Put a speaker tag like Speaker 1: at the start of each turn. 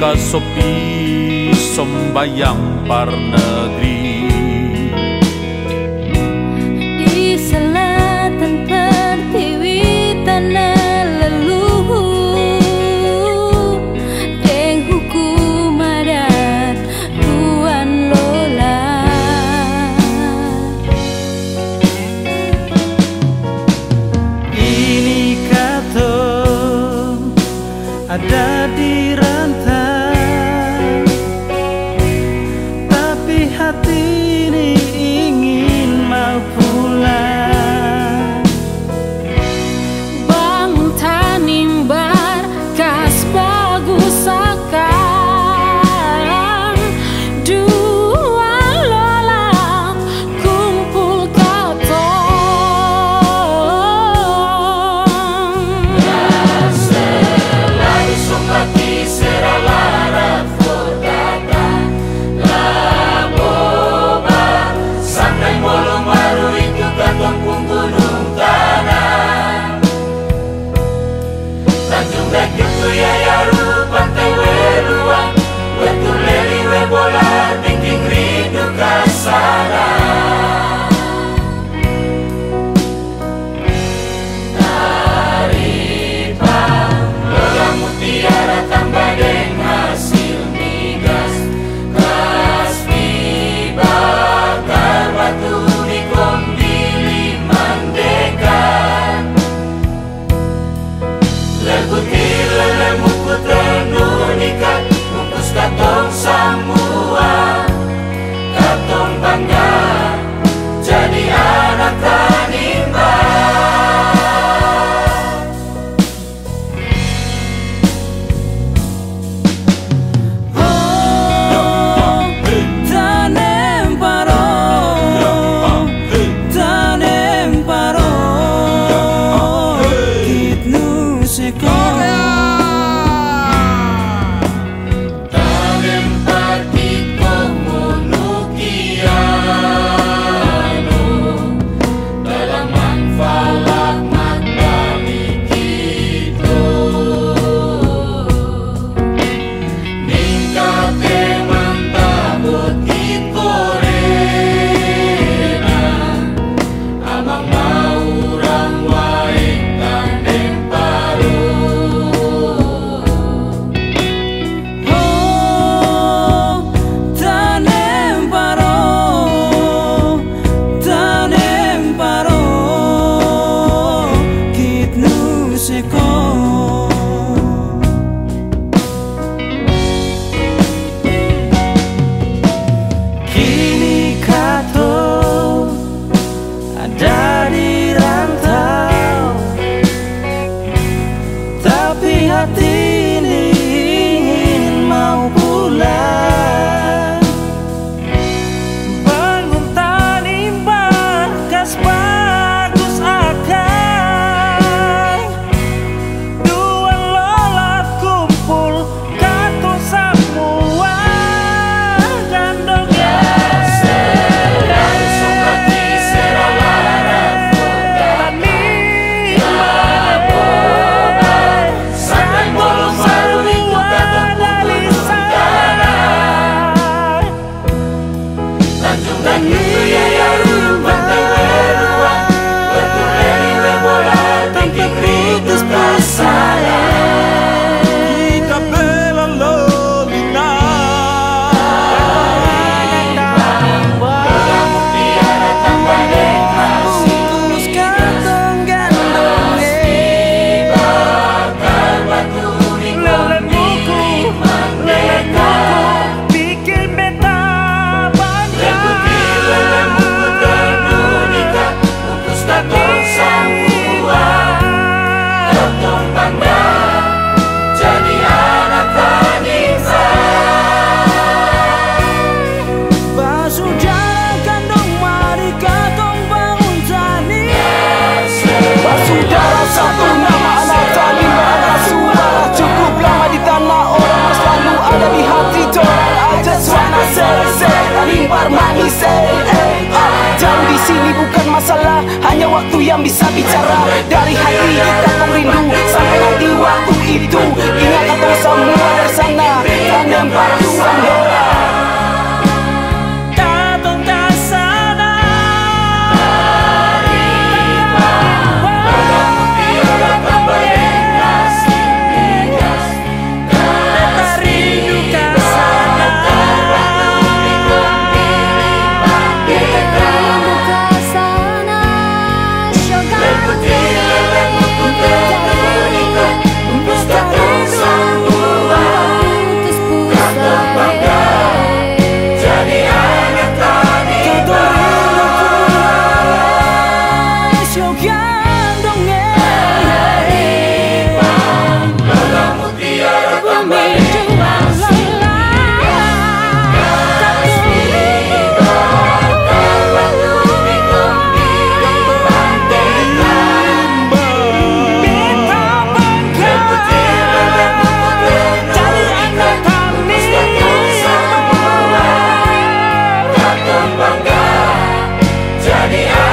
Speaker 1: kasopi sombayang par negeri.
Speaker 2: Di selatan pertiwi tanah leluhur, deng hukum adat Tuan Lola.
Speaker 3: Ini kata ada di rantau, tapi hati ini ingin mau pulang.
Speaker 2: Bangun tanimbar kas bagus akan dua Lola kumpul katong.
Speaker 4: Selalu sumpati seralara fordata laboba sampai bolong baru itu katong pun gunung tanah. Tanjung Beki tu ya yaru pantai weluang betul leri we bola bikin rindu kasana. Mutiara tambah deng hasil migas, gas dibakar batu di kombili mandekan. Legutir lelemuku tenunikan, bungkus katong semua, katong bangga jadi anak tanimbar.
Speaker 3: Kini kata ada di rantau, tapi hati ini ingin mau pulang. Bangun tanimbar kas bagus akan dua Lola kumpul katong semua gandong.
Speaker 4: Selalu sumpati seralara fordata laboba sampai bolong baru itu katong pun gunung tanah. Tanjung Beki tu ya yaru pantai weluang betul leri we bola bikin rindu kasana.
Speaker 3: Kita bela lolina
Speaker 4: Mutiara tambah deng hasil migas, dibakar batu di kombili mandekan.
Speaker 3: bikin beta bangga.
Speaker 4: Legutir lelemuku tenunikan, bungkus katong semua, katong bangga jadi anak tanimbar.
Speaker 3: Basudara kandung mari katong bangun tani.
Speaker 5: Basudara satu nama anak tani mana suara cukup lama di tanah orang yang selalu ada di hati dorang. I just wanna say tanimbar manis jauh di sini bukan masalah, hanya waktu yang bisa bicara. Dari hati katong rindu sampai nanti waktu itu ingat katong semua dari sana.
Speaker 4: Jadi